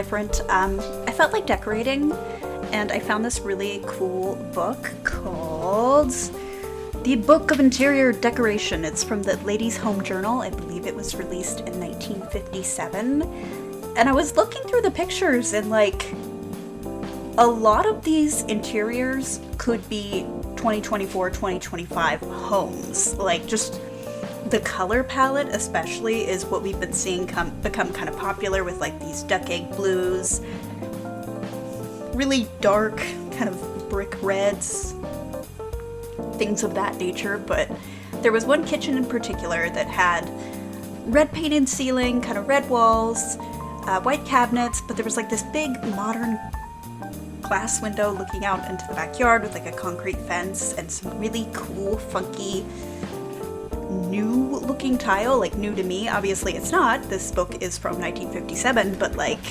different. I felt like decorating, and I found this really cool book called The Book of Interior Decoration. It's from the Ladies' Home Journal. I believe it was released in 1957. And I was looking through the pictures, and like, a lot of these interiors could be 2024, 2025 homes. Like, just the color palette especially is what we've been seeing become kind of popular with, like, these duck egg blues, really dark kind of brick reds, things of that nature. But there was one kitchen in particular that had red painted ceiling, kind of red walls, white cabinets, but there was like this big modern glass window looking out into the backyard with like a concrete fence and some really cool, funky, new looking tile, like new to me. Obviously it's not. This book is from 1957, but like,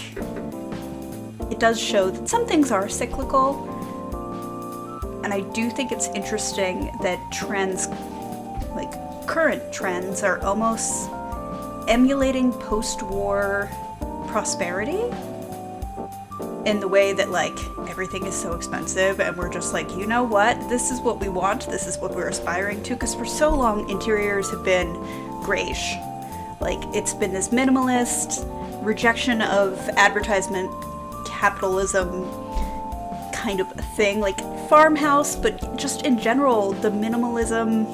it does show that some things are cyclical. And I do think it's interesting that trends, like current trends, are almost emulating post-war prosperity in the way that, like, everything is so expensive and we're just like, you know what, this is what we want, this is what we're aspiring to, because for so long interiors have been grayish. Like, it's been this minimalist rejection of advertisement capitalism kind of a thing, like farmhouse, but just in general, the minimalism,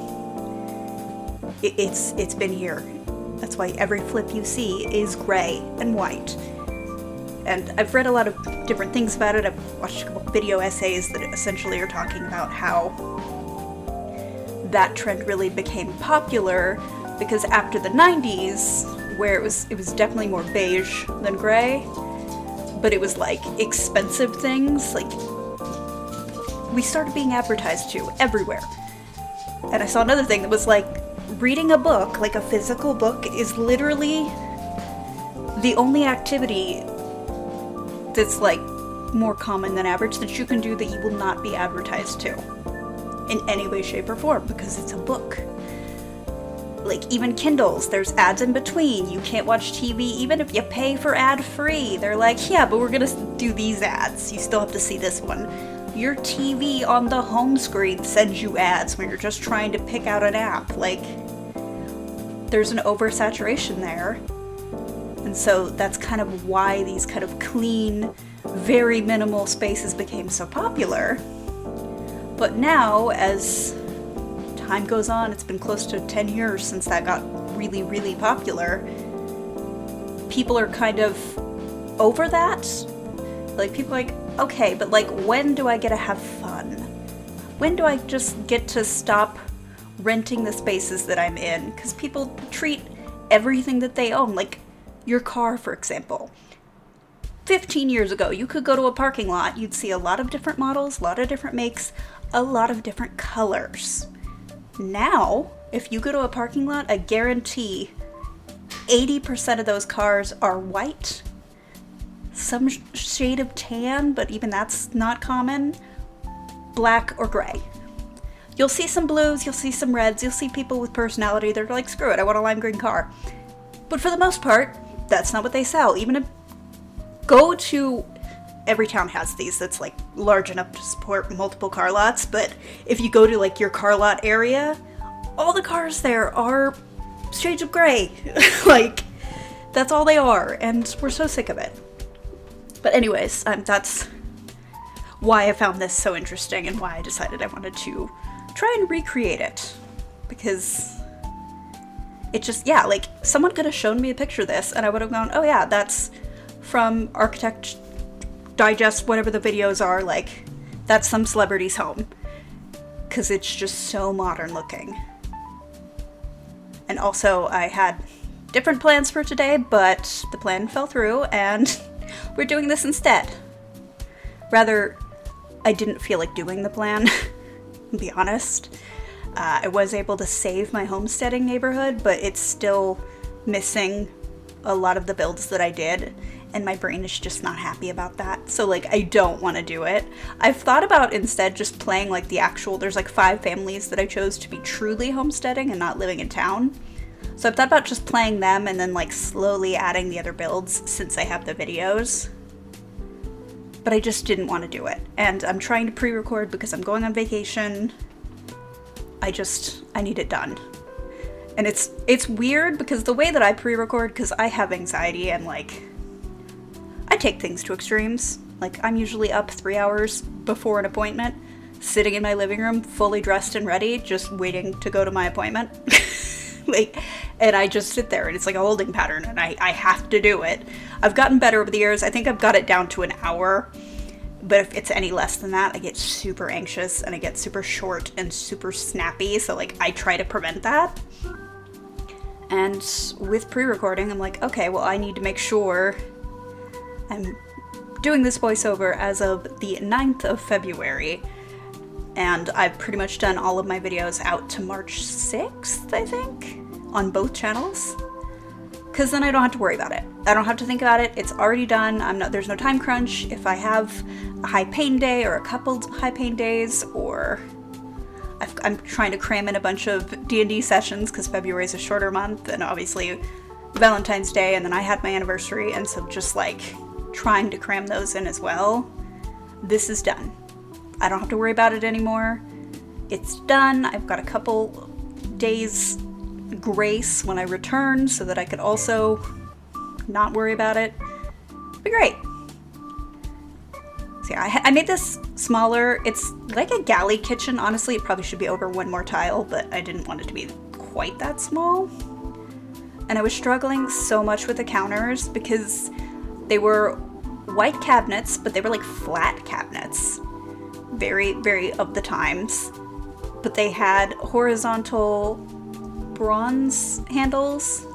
it's been here. That's why every flip you see is gray and white. And I've read a lot of different things about it. I've watched a couple video essays that essentially are talking about how that trend really became popular because after the 90s, where it was definitely more beige than gray, but it was like expensive things, like we started being advertised to everywhere. And I saw another thing that was like, reading a book, like a physical book, is literally the only activity that's like more common than average that you can do that you will not be advertised to in any way, shape, or form, because it's a book. Like, even Kindles, there's ads in between. You can't watch TV even if you pay for ad-free. They're like, yeah, but we're gonna do these ads. You still have to see this one. Your TV on the home screen sends you ads when you're just trying to pick out an app. Like, there's an oversaturation there. And so that's kind of why these kind of clean, very minimal spaces became so popular. But now, as time goes on, it's been close to 10 years since that got really, really popular, people are kind of over that. Like, people are like, okay, but like, when do I get to have fun? When do I just get to stop renting the spaces that I'm in? Because people treat everything that they own, like your car, for example. 15 years ago, you could go to a parking lot, you'd see a lot of different models, a lot of different makes, a lot of different colors. Now, if you go to a parking lot, I guarantee 80% of those cars are white, some shade of tan, but even that's not common, black or gray. You'll see some blues, you'll see some reds, you'll see people with personality, they're like, screw it, I want a lime green car. But for the most part, that's not what they sell. Even if go to, every town has these that's like large enough to support multiple car lots, but if you go to like your car lot area, all the cars there are shades of gray. Like, that's all they are, and we're so sick of it. But anyways, that's why I found this so interesting and why I decided I wanted to try and recreate it. Because it just, yeah, like, someone could have shown me a picture of this and I would have gone, oh yeah, that's from Architect Digest, whatever the videos are, like, that's some celebrity's home. Because it's just so modern looking. And also, I had different plans for today, but the plan fell through and we're doing this instead. Rather, I didn't feel like doing the plan, to be honest. I was able to save my homesteading neighborhood, but it's still missing a lot of the builds that I did, and my brain is just not happy about that. So, like, I don't want to do it. I've thought about instead just playing, like, the actual, there's like 5 families that I chose to be truly homesteading and not living in town. So I've thought about just playing them and then, like, slowly adding the other builds since I have the videos. but I just didn't want to do it. And I'm trying to pre-record because I'm going on vacation. I need it done. And it's weird because the way that I pre-record, because I have anxiety and like, I take things to extremes. Like, I'm usually up 3 hours before an appointment, sitting in my living room, fully dressed and ready, just waiting to go to my appointment. Like, and I just sit there, and it's like a holding pattern, and I have to do it. I've gotten better over the years. I think I've got it down to an hour, but if it's any less than that, I get super anxious, and I get super short and super snappy, so like, I try to prevent that. And with pre-recording, I'm like, okay, well, I need to make sure I'm doing this voiceover as of the 9th of February, and I've pretty much done all of my videos out to March 6th, I think, on both channels, because then I don't have to worry about it. I don't have to think about it. It's already done. There's no time crunch. If I have a high pain day or a couple high pain days, or I'm trying to cram in a bunch of D&D sessions because February is a shorter month, and obviously Valentine's Day, and then I had my anniversary, and so just like trying to cram those in as well. This is done. I don't have to worry about it anymore. It's done. I've got a couple days grace when I return so that I could also not worry about it. It'd be great. So yeah, I made this smaller. It's like a galley kitchen. Honestly, it probably should be over one more tile, but I didn't want it to be quite that small. And I was struggling so much with the counters because they were white cabinets, but they were like flat cabinets. Very, very of the times. But they had horizontal bronze handles.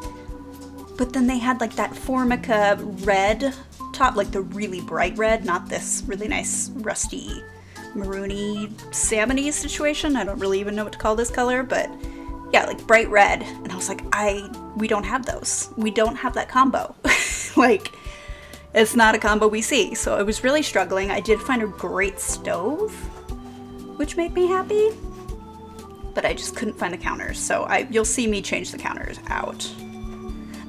But then they had like that Formica red top, like the really bright red, not this really nice rusty maroony salmony situation. I don't really even know what to call this color, but yeah, like bright red. And I was like, we don't have those. We don't have that combo. Like, it's not a combo we see. So I was really struggling. I did find a great stove, which made me happy, but I just couldn't find the counters. So you'll see me change the counters out.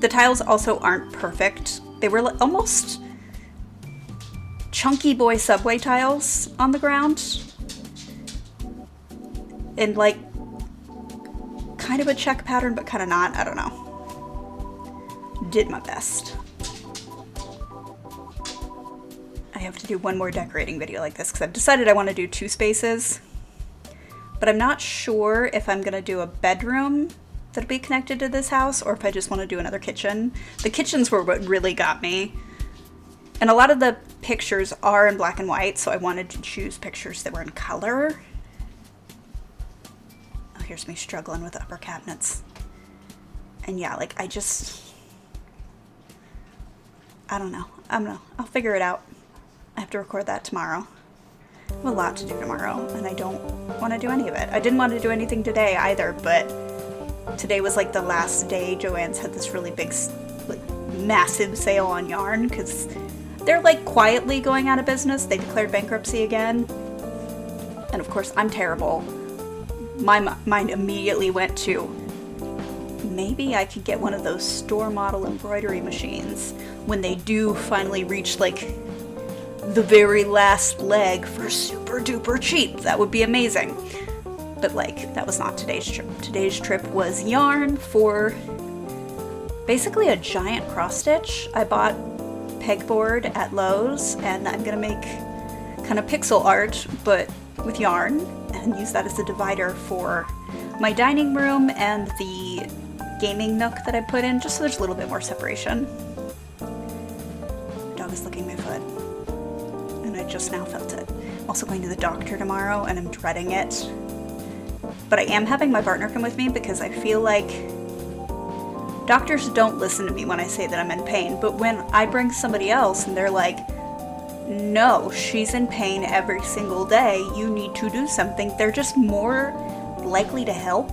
The tiles also aren't perfect. They were almost chunky boy subway tiles on the ground. And like kind of a check pattern, but kind of not. I don't know. Did my best. I have to do one more decorating video like this because I've decided I want to do 2 spaces. But I'm not sure if I'm going to do a bedroom that'll be connected to this house or if I just want to do another kitchen. The kitchens were what really got me. And a lot of the pictures are in black and white, so I wanted to choose pictures that were in color. Oh, here's me struggling with upper cabinets. And yeah, like I don't know. I'll figure it out. I have to record that tomorrow. I have a lot to do tomorrow, and I don't want to do any of it. I didn't want to do anything today either, but today was like the last day. Joann's had this really big, like, massive sale on yarn, because they're like quietly going out of business. They declared bankruptcy again. And of course, I'm terrible. My mind immediately went to, maybe I could get one of those store model embroidery machines when they do finally reach like the very last leg for super duper cheap. That would be amazing. But like, that was not today's trip. Today's trip was yarn for basically a giant cross stitch. I bought pegboard at Lowe's, and I'm gonna make kind of pixel art, but with yarn, and use that as a divider for my dining room and the gaming nook that I put in, just so there's a little bit more separation. The dog is licking my foot, and I just now felt it. I'm also going to the doctor tomorrow, and I'm dreading it. But I am having my partner come with me because I feel like doctors don't listen to me when I say that I'm in pain, but when I bring somebody else and they're like, no, she's in pain every single day, you need to do something, they're just more likely to help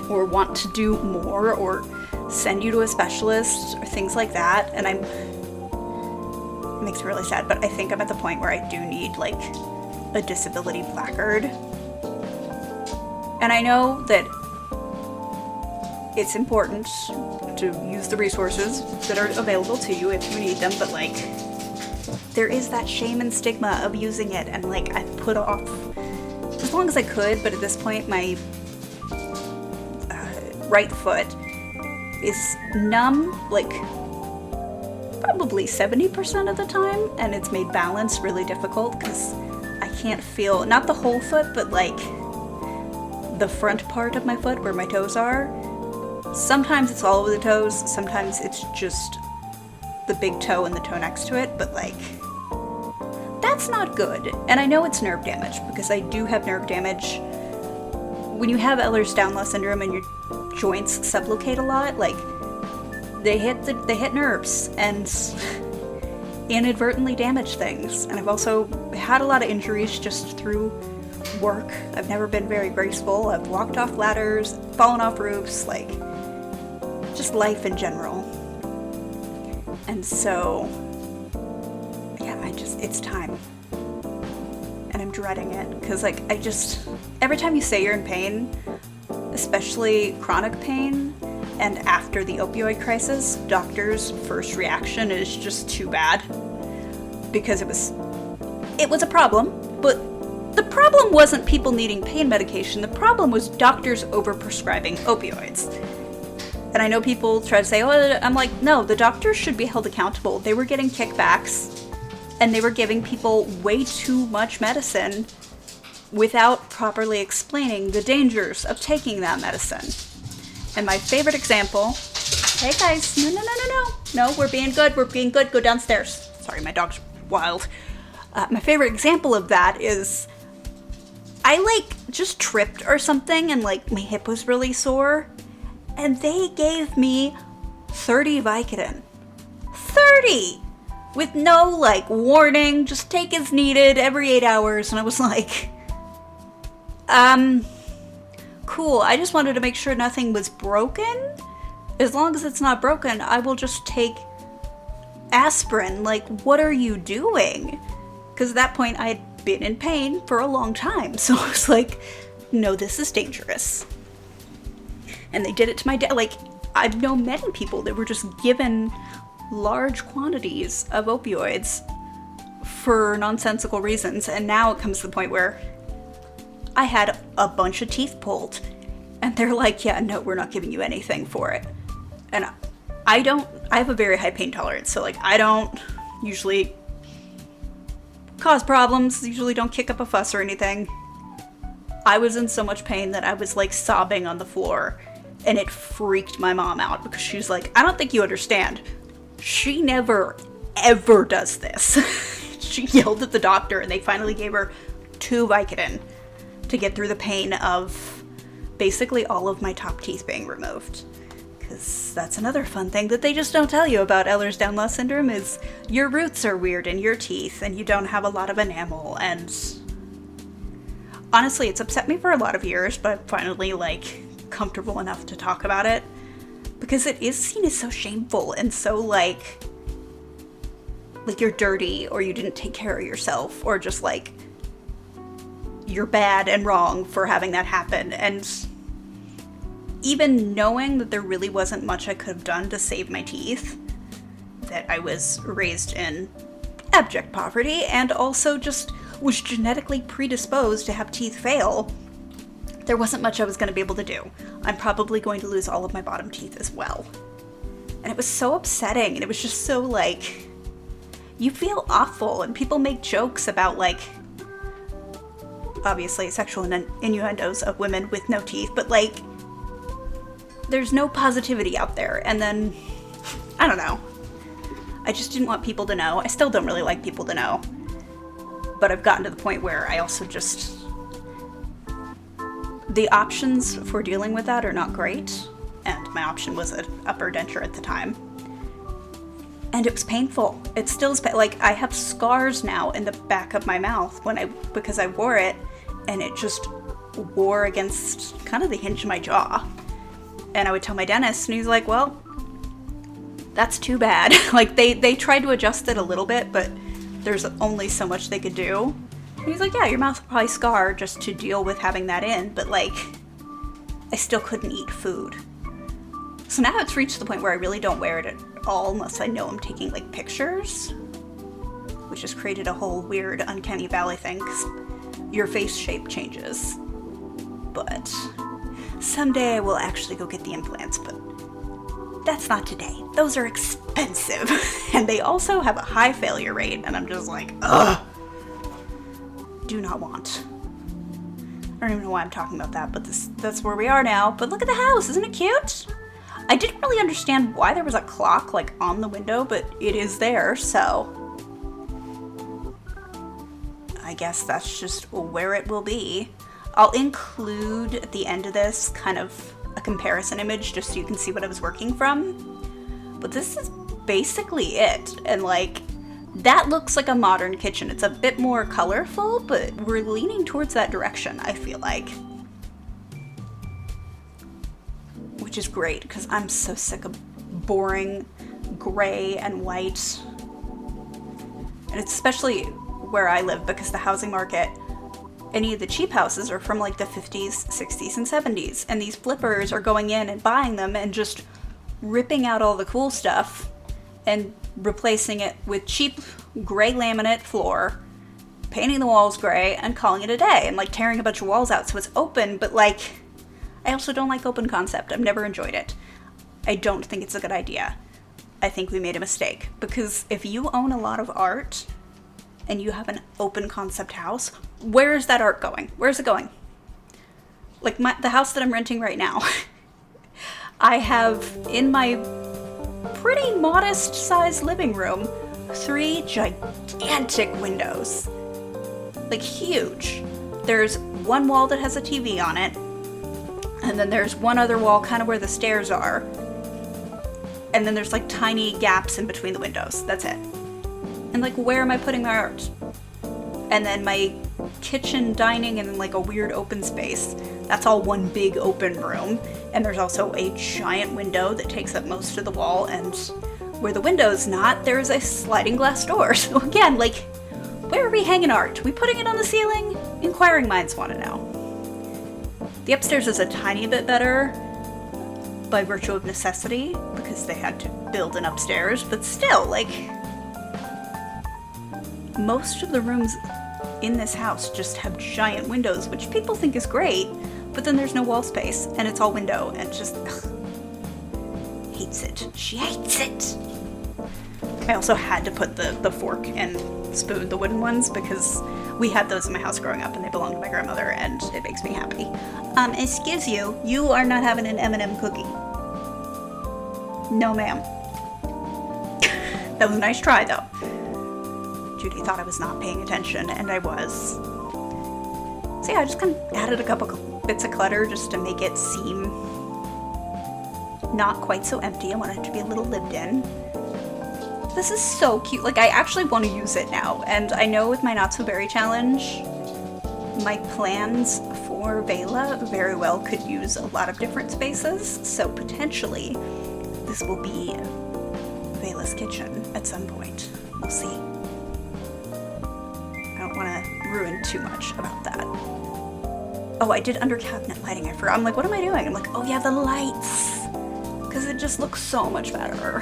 or want to do more or send you to a specialist or things like that. And it makes me really sad, but I think I'm at the point where I do need like a disability placard. And I know that it's important to use the resources that are available to you if you need them, but like, there is that shame and stigma of using it, and like I put off as long as I could, but at this point my right foot is numb like probably 70% of the time, and it's made balance really difficult because I can't feel, not the whole foot, but like the front part of my foot where my toes are. Sometimes it's all over the toes, sometimes it's just the big toe and the toe next to it, but like, that's not good. And I know it's nerve damage because I do have nerve damage. When you have Ehlers-Danlos syndrome and your joints sublocate a lot, like they hit nerves and inadvertently damage things. And I've also had a lot of injuries just through work. I've never been very graceful. I've walked off ladders, fallen off roofs, like just life in general. And so, yeah, it's time. And I'm dreading it, because like, every time you say you're in pain, especially chronic pain, and after the opioid crisis, doctors' first reaction is just too bad. Because it was a problem, but the problem wasn't people needing pain medication, the problem was doctors overprescribing opioids. And I know people try to say, oh, I'm like, no, the doctors should be held accountable. They were getting kickbacks, and they were giving people way too much medicine without properly explaining the dangers of taking that medicine. And my favorite example, hey guys, no, we're being good, go downstairs. Sorry, my dog's wild. My favorite example of that is, I like just tripped or something and like my hip was really sore, and they gave me 30 Vicodin. 30! With no like warning, just take as needed every 8 hours, and I was like, cool, I just wanted to make sure nothing was broken. As long as it's not broken, I will just take aspirin. Like, what are you doing? Because at that point, I had been in pain for a long time. So I was like, no, this is dangerous. And they did it to my dad. Like, I've known many people that were just given large quantities of opioids for nonsensical reasons. And now it comes to the point where I had a bunch of teeth pulled, and they're like, yeah, no, we're not giving you anything for it. And I have a very high pain tolerance, so like, I don't usually cause problems, usually don't kick up a fuss or anything. I was in so much pain that I was like sobbing on the floor, and it freaked my mom out because she's like, I don't think you understand. She never, ever does this. She yelled at the doctor, and they finally gave her 2 Vicodin to get through the pain of basically all of my top teeth being removed. Because that's another fun thing that they just don't tell you about Ehlers-Danlos syndrome is your roots are weird in your teeth and you don't have a lot of enamel. And honestly, it's upset me for a lot of years, but I'm finally like comfortable enough to talk about it because it is seen as so shameful and so like you're dirty or you didn't take care of yourself or just like you're bad and wrong for having that happen. And even knowing that there really wasn't much I could have done to save my teeth, that I was raised in abject poverty and also just was genetically predisposed to have teeth fail, there wasn't much I was going to be able to do. I'm probably going to lose all of my bottom teeth as well. And it was so upsetting, and it was just so like, you feel awful, and people make jokes about like, obviously sexual innuendos of women with no teeth, but like, there's no positivity out there. And then, I don't know. I just didn't want people to know. I still don't really like people to know. But I've gotten to the point where I also just, the options for dealing with that are not great. And my option was an upper denture at the time. And it was painful. It still is, like, I have scars now in the back of my mouth because I wore it, and it just wore against kind of the hinge of my jaw. And I would tell my dentist, and he's like, well, that's too bad. Like, they tried to adjust it a little bit, but there's only so much they could do. And he's like, yeah, your mouth will probably scar just to deal with having that in, but like, I still couldn't eat food. So now it's reached the point where I really don't wear it at all unless I know I'm taking like pictures. which has created a whole weird uncanny valley thing, 'cause your face shape changes. But someday I will actually go get the implants, but that's not today. Those are expensive. And they also have a high failure rate, and I'm just like, ugh. Do not want. I don't even know why I'm talking about that, but that's where we are now. But look at the house, isn't it cute? I didn't really understand why there was a clock like on the window, but it is there, so I guess that's just where it will be. I'll include at the end of this kind of a comparison image just so you can see what I was working from. But this is basically it, and like, that looks like a modern kitchen. It's a bit more colorful, but we're leaning towards that direction, I feel like. Which is great, because I'm so sick of boring gray and white. And it's especially where I live, because the housing market, any of the cheap houses are from like the 50s, 60s, and 70s. And these flippers are going in and buying them and just ripping out all the cool stuff and replacing it with cheap gray laminate floor, painting the walls gray, and calling it a day, and like tearing a bunch of walls out so it's open, but like, I also don't like open concept. I've never enjoyed it. I don't think it's a good idea. I think we made a mistake, because if you own a lot of art and you have an open concept house, where is that art going? Where's it going? Like the house that I'm renting right now, I have in my pretty modest sized living room 3 gigantic windows, like huge. There's one wall that has a TV on it, and then there's one other wall kind of where the stairs are, and then there's like tiny gaps in between the windows. That's it. And like, where am I putting my art? And then my kitchen, dining, and then like a weird open space. That's all one big open room. And there's also a giant window that takes up most of the wall, and where the window's not, there's a sliding glass door. So again, like, where are we hanging art? We putting it on the ceiling? Inquiring minds want to know. The upstairs is a tiny bit better by virtue of necessity, because they had to build an upstairs, but still, like, most of the rooms in this house just have giant windows, which people think is great, but then there's no wall space, and it's all window, and just, ugh, hates it. She hates it! I also had to put the fork and spoon, the wooden ones, because we had those in my house growing up, and they belonged to my grandmother, and it makes me happy. Excuse you, you are not having an M&M cookie. No, ma'am. That was a nice try, though. Judy thought I was not paying attention, and I was. So yeah, I just kind of added a couple bits of clutter just to make it seem not quite so empty. I wanted it to be a little lived in. This is so cute. Like, I actually want to use it now, and I know with my Not So Berry challenge, my plans for Vela very well could use a lot of different spaces, so potentially this will be Vela's kitchen at some point. We'll see. I don't want to ruin too much about that. Oh, I did under cabinet lighting. I forgot. I'm like, what am I doing? I'm like, oh yeah, the lights. Because it just looks so much better.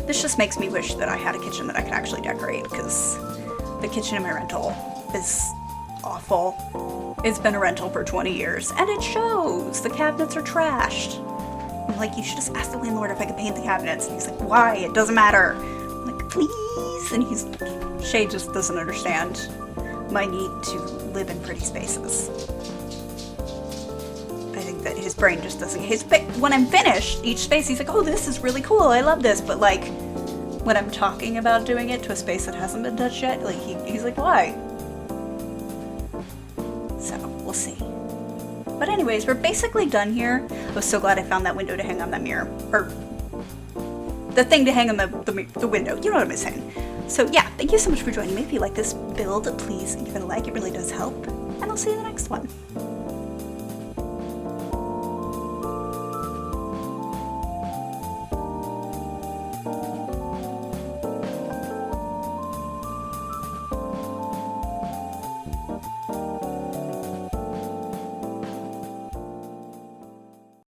This just makes me wish that I had a kitchen that I could actually decorate, because the kitchen in my rental is awful. It's been a rental for 20 years, and it shows. The cabinets are trashed. I'm like, you should just ask the landlord if I could paint the cabinets. And he's like, why? It doesn't matter. I'm like, please. And Shay just doesn't understand my need to live in pretty spaces. I think that his brain just doesn't. When I'm finished each space, he's like, oh, this is really cool. I love this. But like, when I'm talking about doing it to a space that hasn't been touched yet, like he's like, why? So we'll see. But anyways, we're basically done here. I was so glad I found that window to hang on that mirror, or the thing to hang on the window. You know what I'm saying. So yeah, thank you so much for joining me. If you like this build, please give it a like. It really does help. And I'll see you in the next one.